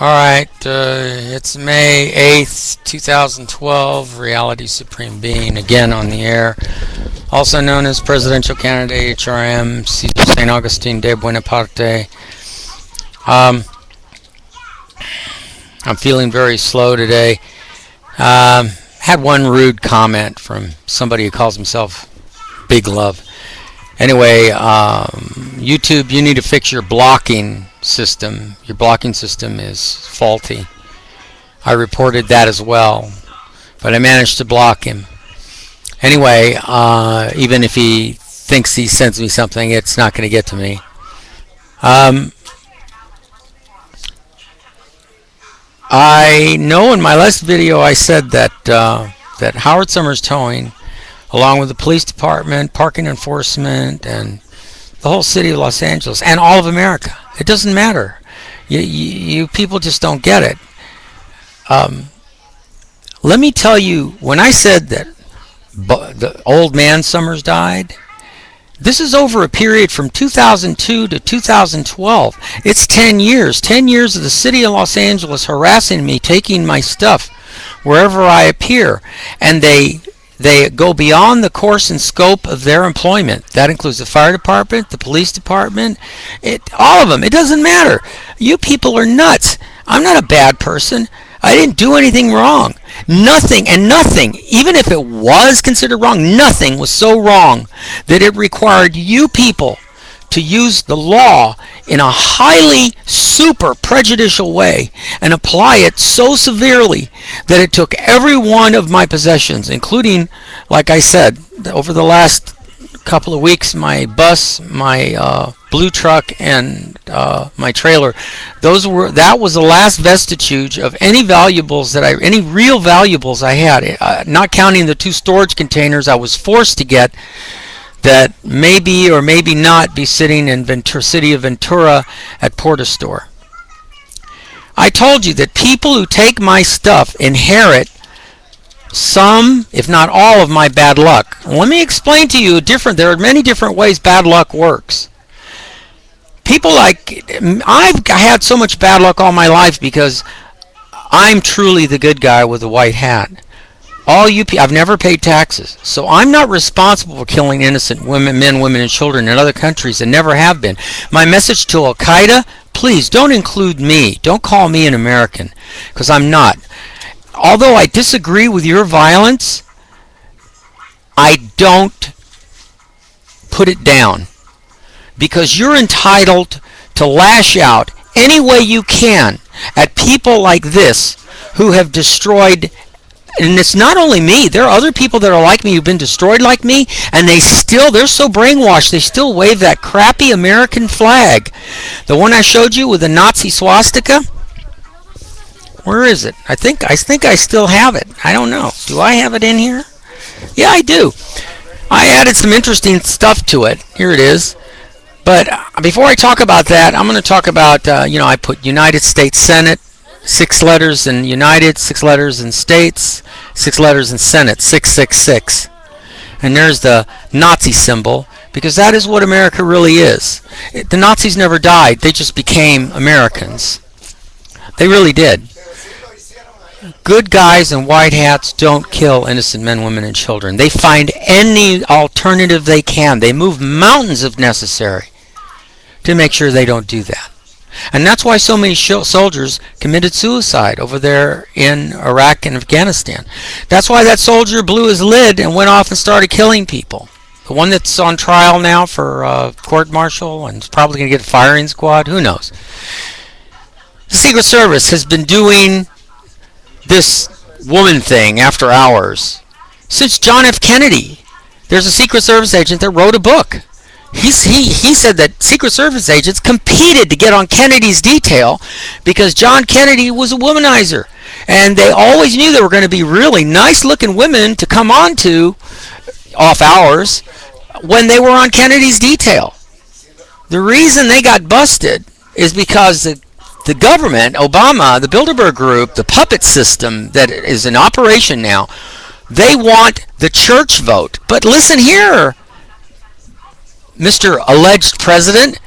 Alright, it's May 8th, 2012, Reality Supreme Being, again on the air. Also known as Presidential Candidate HRM, Cesar St. Augustine de Buenaparte. I'm feeling very slow today. Had one rude comment from somebody who calls himself Big Love. Anyway, YouTube, you need to fix your blocking system. Your blocking system is faulty. I reported that as well, but I managed to block him. Anyway, even if he thinks he sends me something, it's not going to get to me. I know in my last video I said that that Howard Summers Towing, along with the police department, parking enforcement, and the whole city of Los Angeles, and all of America, it doesn't matter. You people just don't get it. Let me tell you, when I said that the old man Summers died, this is over a period from 2002 to 2012. It's 10 years. 10 years of the city of Los Angeles harassing me, taking my stuff wherever I appear. And they go beyond the course and scope of their employment. That includes the fire department, the police department, all of them. It doesn't matter. You people are nuts. I'm not a bad person. I didn't do anything wrong. Nothing, even if it was considered wrong, nothing was so wrong that it required you people to use the law in a highly super prejudicial way and apply it so severely that it took every one of my possessions, including, like I said, over the last couple of weeks, my bus, my blue truck, and my trailer. That was the last vestige of any valuables any real valuables I had, not counting the 2 storage containers I was forced to get that maybe or maybe not be sitting in city of Ventura at Porta Store. I told you that people who take my stuff inherit some, if not all, of my bad luck. Let me explain to you there are many different ways bad luck works. I've had so much bad luck all my life because I'm truly the good guy with the white hat. I've never paid taxes, so I'm not responsible for killing innocent men, women, and children in other countries and never have been. My message to Al Qaeda: please don't include me. Don't call me an American, because I'm not. Although I disagree with your violence, I don't put it down, because you're entitled to lash out any way you can at people like this who have destroyed. And it's not only me. There are other people that are like me who've been destroyed like me, and they're so brainwashed, they still wave that crappy American flag. The one I showed you with the Nazi swastika. Where is it? I think I still have it. I don't know. Do I have it in here? Yeah, I do. I added some interesting stuff to it. Here it is. But before I talk about that, I'm going to talk about, I put United States Senate, 6 letters in United, 6 letters in States, 6 letters in Senate, 666. And there's the Nazi symbol, because that is what America really is. The Nazis never died. They just became Americans. They really did. Good guys in white hats don't kill innocent men, women, and children. They find any alternative they can. They move mountains if necessary to make sure they don't do that. And that's why so many soldiers committed suicide over there in Iraq and Afghanistan. That's why that soldier blew his lid and went off and started killing people. The one that's on trial now for court-martial and is probably going to get a firing squad, who knows? The Secret Service has been doing this woman thing after hours since John F. Kennedy. There's a Secret Service agent that wrote a book. He said that Secret Service agents competed to get on Kennedy's detail because John Kennedy was a womanizer, and they always knew there were going to be really nice-looking women to come on to off hours when they were on Kennedy's detail. The reason they got busted is because the government, Obama, the Bilderberg Group, the puppet system that is in operation now, they want the church vote. But listen here, Mr. Alleged President,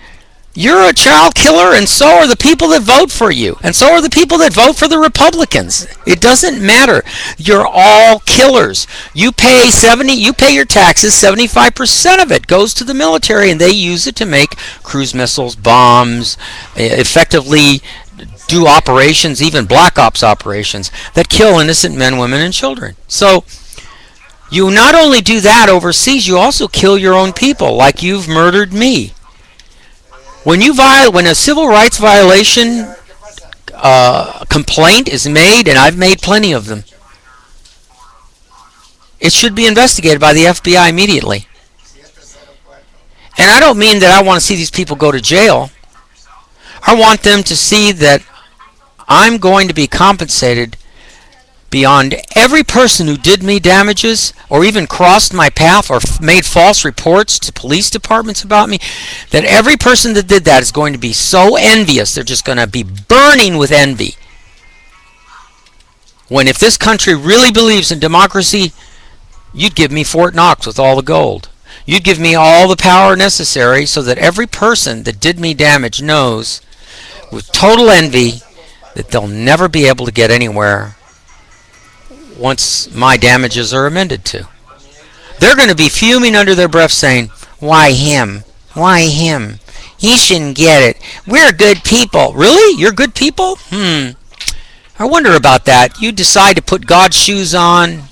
You're a child killer, and so are the people that vote for you, and so are the people that vote for the Republicans. It doesn't matter. You're all killers. You pay your taxes. 75% of it goes to the military, and they use it to make cruise missiles, bombs, effectively do operations, even black ops operations that kill innocent men, women, and children. So you not only do that overseas, you also kill your own people, like you've murdered me. When a civil rights violation complaint is made, and I've made plenty of them, it should be investigated by the FBI immediately. And I don't mean that I want to see these people go to jail. I want them to see that I'm going to be compensated beyond every person who did me damages or even crossed my path or made false reports to police departments about me, that every person that did that is going to be so envious, they're just going to be burning with envy. When if this country really believes in democracy, you'd give me Fort Knox with all the gold. You'd give me all the power necessary so that every person that did me damage knows with total envy that they'll never be able to get anywhere once my damages are amended to. They're going to be fuming under their breath saying, why him? Why him? He shouldn't get it. We're good people. Really? You're good people? I wonder about that. You decide to put God's shoes on,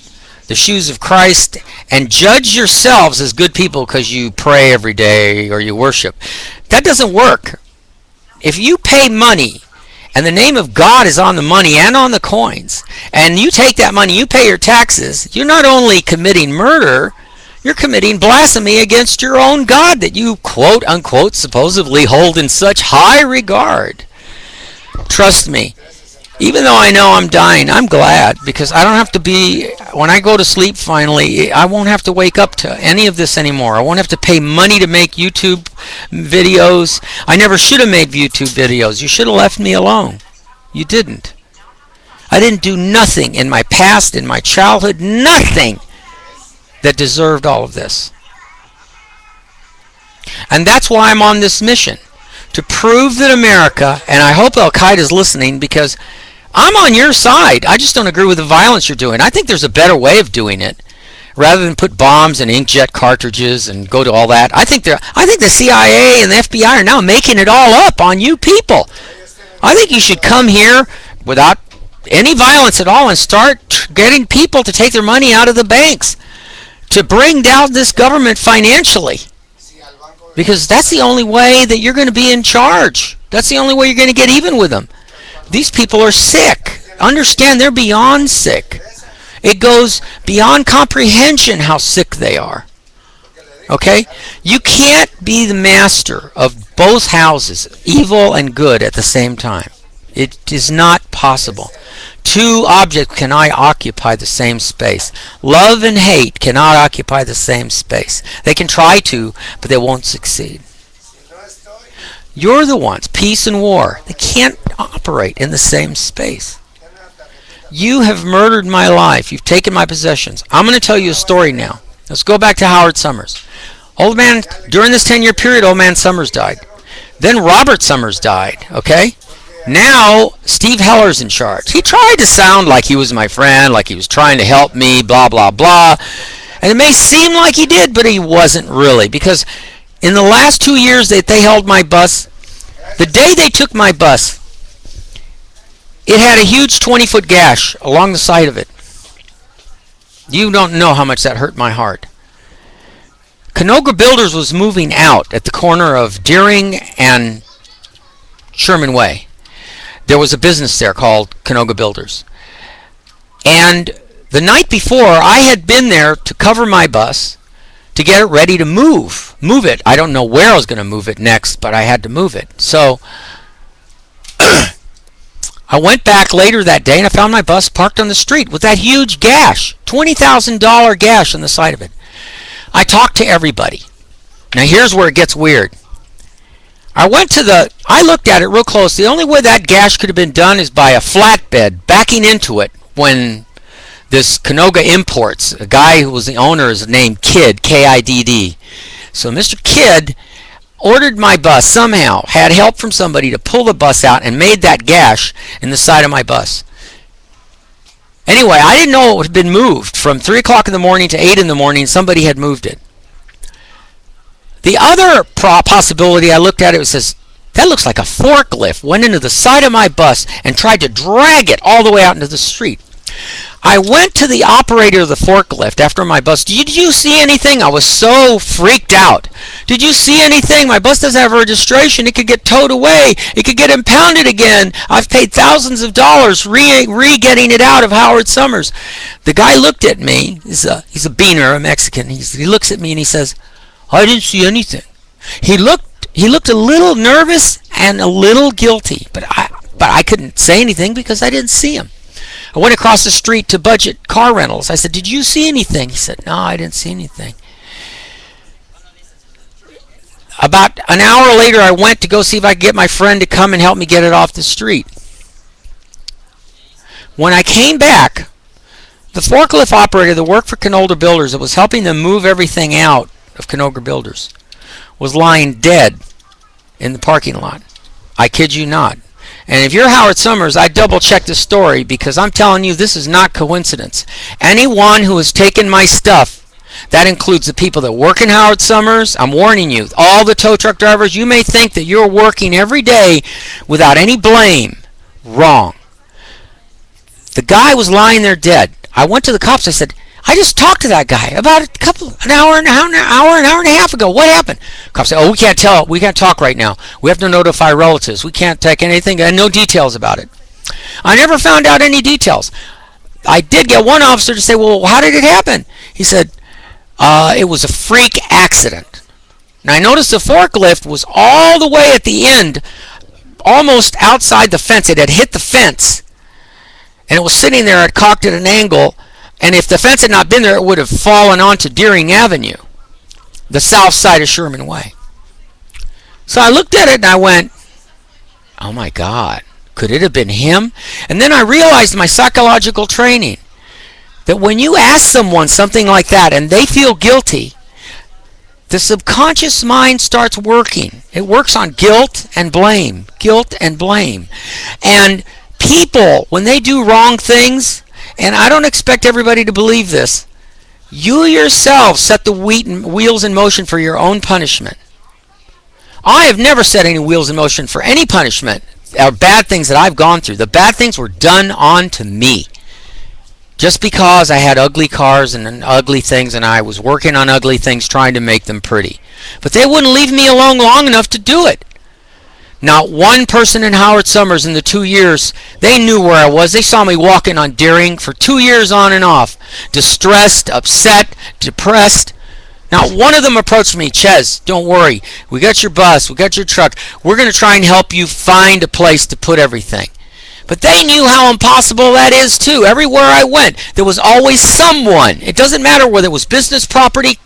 the shoes of Christ, and judge yourselves as good people because you pray every day or you worship. That doesn't work. If you pay money, and the name of God is on the money and on the coins, and you take that money, you pay your taxes, you're not only committing murder, you're committing blasphemy against your own God that you quote unquote supposedly hold in such high regard. Trust me, even though I know I'm dying, I'm glad, because I don't have to be, when I go to sleep finally, I won't have to wake up to any of this anymore. I won't have to pay money to make YouTube videos. I never should have made YouTube videos. You should have left me alone. You didn't. I didn't do nothing in my past, in my childhood, nothing that deserved all of this. And that's why I'm on this mission, to prove that America, and I hope Al-Qaeda is listening, because I'm on your side. I just don't agree with the violence you're doing. I think there's a better way of doing it, rather than put bombs and inkjet cartridges and go to all that. I think the CIA and the FBI are now making it all up on you people. I think you should come here without any violence at all and start getting people to take their money out of the banks, to bring down this government financially, because that's the only way that you're going to be in charge. That's the only way you're going to get even with them. These people are sick. Understand, they're beyond sick. It goes beyond comprehension how sick they are. Okay? You can't be the master of both houses, evil and good, at the same time. It is not possible. Two objects cannot occupy the same space. Love and hate cannot occupy the same space. They can try to, but they won't succeed. You're the ones, peace and war. They can't operate in the same space. You have murdered my life. You've taken my possessions. I'm going to tell you a story now. Let's go back to Howard Summers. Old man, during this 10-year period, old man Summers died. Then Robert Summers died, okay? Now, Steve Heller's in charge. He tried to sound like he was my friend, like he was trying to help me, blah, blah, blah. And it may seem like he did, but he wasn't really, because in the last 2 years that they held my bus, the day they took my bus, it had a huge 20-foot gash along the side of it. You don't know how much that hurt my heart. Canoga Builders was moving out at the corner of Deering and Sherman Way. There was a business there called Canoga Builders. And the night before, I had been there to cover my bus to get it ready to move it. I don't know where I was going to move it next, but I had to move it. So I went back later that day and I found my bus parked on the street with that huge gash, $20,000 gash on the side of it. I talked to everybody. Now here's where it gets weird. I looked at it real close. The only way that gash could have been done is by a flatbed backing into it when this Canoga Imports, a guy who was the owner, is named Kidd, K-I-D-D. So Mr. Kidd ordered my bus, somehow had help from somebody to pull the bus out and made that gash in the side of my bus. Anyway, I didn't know it had been moved from 3 o'clock in the morning to 8 in the morning. Somebody had moved it. The other possibility, I looked at it, says, that looks like a forklift went into the side of my bus and tried to drag it all the way out into the street. I went to the operator of the forklift after my bus. Did you see anything? I was so freaked out. Did you see anything? My bus doesn't have a registration. It could get towed away. It could get impounded again. I've paid thousands of dollars re-getting it out of Howard Summers. The guy looked at me. He's a beaner, a Mexican. He looks at me and he says, I didn't see anything. He looked a little nervous and a little guilty, but I couldn't say anything because I didn't see him. I went across the street to Budget Car Rentals. I said, did you see anything? He said, no, I didn't see anything. About an hour later, I went to go see if I could get my friend to come and help me get it off the street. When I came back, the forklift operator that worked for Canoga Builders that was helping them move everything out of Canoga Builders was lying dead in the parking lot. I kid you not. And if you're Howard Summers, I double-check this story because I'm telling you this is not coincidence. Anyone who has taken my stuff, that includes the people that work in Howard Summers, I'm warning you, all the tow truck drivers, you may think that you're working every day without any blame. Wrong. The guy was lying there dead. I went to the cops. I said, I just talked to that guy about an hour and a half ago. What happened? Cops said, oh, we can't tell. We can't talk right now. We have to notify relatives. We can't take anything and no details about it. I never found out any details. I did get one officer to say, well, how did it happen? He said, it was a freak accident. Now, I noticed the forklift was all the way at the end, almost outside the fence. It had hit the fence, and it was sitting there at cocked at an angle. And if the fence had not been there, it would have fallen onto Deering Avenue, the south side of Sherman Way. So I looked at it and I went, oh my God, could it have been him? And then I realized my psychological training that when you ask someone something like that and they feel guilty, the subconscious mind starts working. It works on guilt and blame, guilt and blame. And people, when they do wrong things, and I don't expect everybody to believe this, you yourself set the wheels in motion for your own punishment. I have never set any wheels in motion for any punishment or bad things that I've gone through. The bad things were done on to me. Just because I had ugly cars and ugly things and I was working on ugly things trying to make them pretty. But they wouldn't leave me alone long enough to do it. Not one person in Howard Summers in the 2 years, they knew where I was. They saw me walking on Deering for 2 years on and off. Distressed, upset, depressed. Not one of them approached me, Ches, don't worry. We got your bus, we got your truck. We're going to try and help you find a place to put everything. But they knew how impossible that is too. Everywhere I went, there was always someone. It doesn't matter whether it was business property,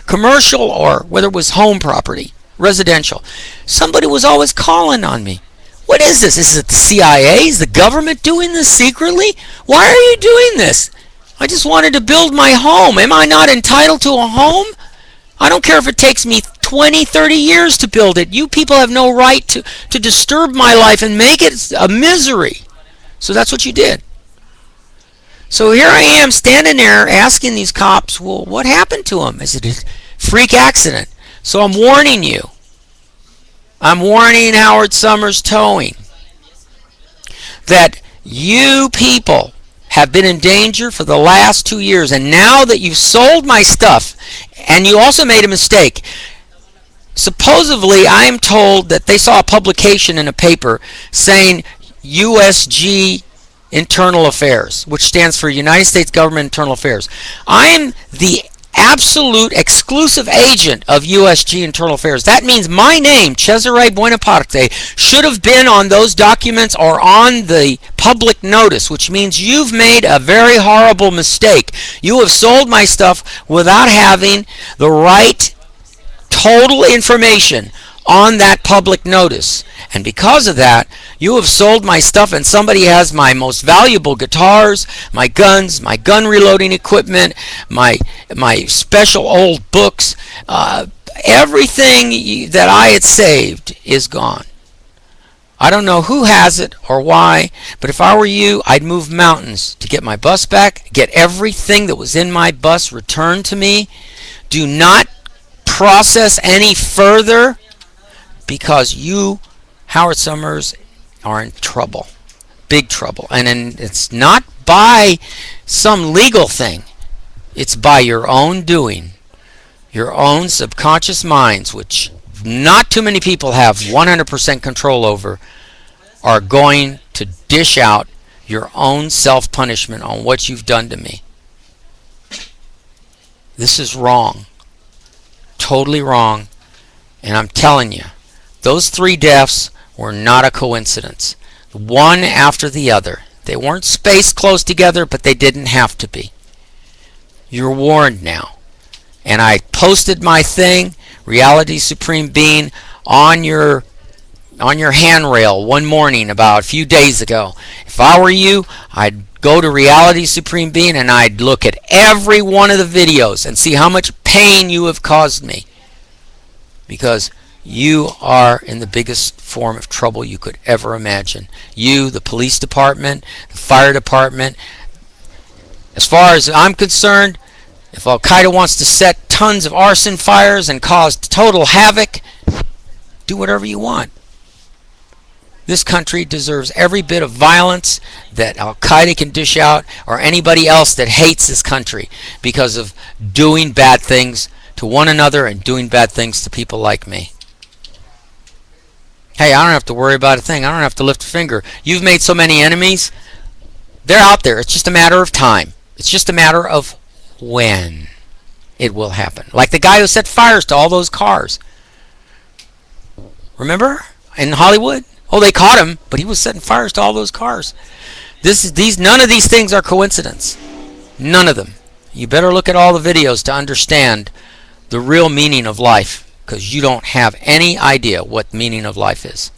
commercial, or whether it was home property. Residential. Somebody was always calling on me. What is this? Is it the CIA? Is the government doing this secretly? Why are you doing this? I just wanted to build my home. Am I not entitled to a home? I don't care if it takes me 20, 30 years to build it. You people have no right to disturb my life and make it a misery. So that's what you did. So here I am standing there asking these cops, well, what happened to him? Is it a freak accident? So I'm warning you. I'm warning Howard Summers Towing that you people have been in danger for the last 2 years. And now that you've sold my stuff, and you also made a mistake. Supposedly, I am told that they saw a publication in a paper saying USG Internal Affairs, which stands for United States Government Internal Affairs. I am the absolute exclusive agent of USG Internal Affairs. That means my name, Cesare Buonaparte, should have been on those documents or on the public notice, which means you've made a very horrible mistake. You have sold my stuff without having the right total information on that public notice. And because of that, you have sold my stuff, and somebody has my most valuable guitars, my guns, my gun reloading equipment, my special old books, everything that I had saved is gone. I don't know who has it or why, but if I were you, I'd move mountains to get my bus back, get everything that was in my bus returned to me. Do not process any further, because you, Howard Summers, are in trouble. Big trouble. And it's not by some legal thing. It's by your own doing. Your own subconscious minds, which not too many people have 100% control over, are going to dish out your own self-punishment on what you've done to me. This is wrong. Totally wrong. And I'm telling you, those 3 deaths were not a coincidence. One after the other. They weren't spaced close together, but they didn't have to be. You're warned now. And I posted my thing, Reality Supreme Being, on your handrail one morning about a few days ago. If I were you, I'd go to Reality Supreme Being and I'd look at every one of the videos and see how much pain you have caused me. Because you are in the biggest form of trouble you could ever imagine. You, the police department, the fire department. As far as I'm concerned, if Al-Qaeda wants to set tons of arson fires and cause total havoc, do whatever you want. This country deserves every bit of violence that Al-Qaeda can dish out, or anybody else that hates this country because of doing bad things to one another and doing bad things to people like me. Hey, I don't have to worry about a thing. I don't have to lift a finger. You've made so many enemies. They're out there. It's just a matter of time. It's just a matter of when it will happen. Like the guy who set fires to all those cars. Remember? In Hollywood? Oh, they caught him, but he was setting fires to all those cars. None of these things are coincidence. None of them. You better look at all the videos to understand the real meaning of life, because you don't have any idea what the meaning of life is.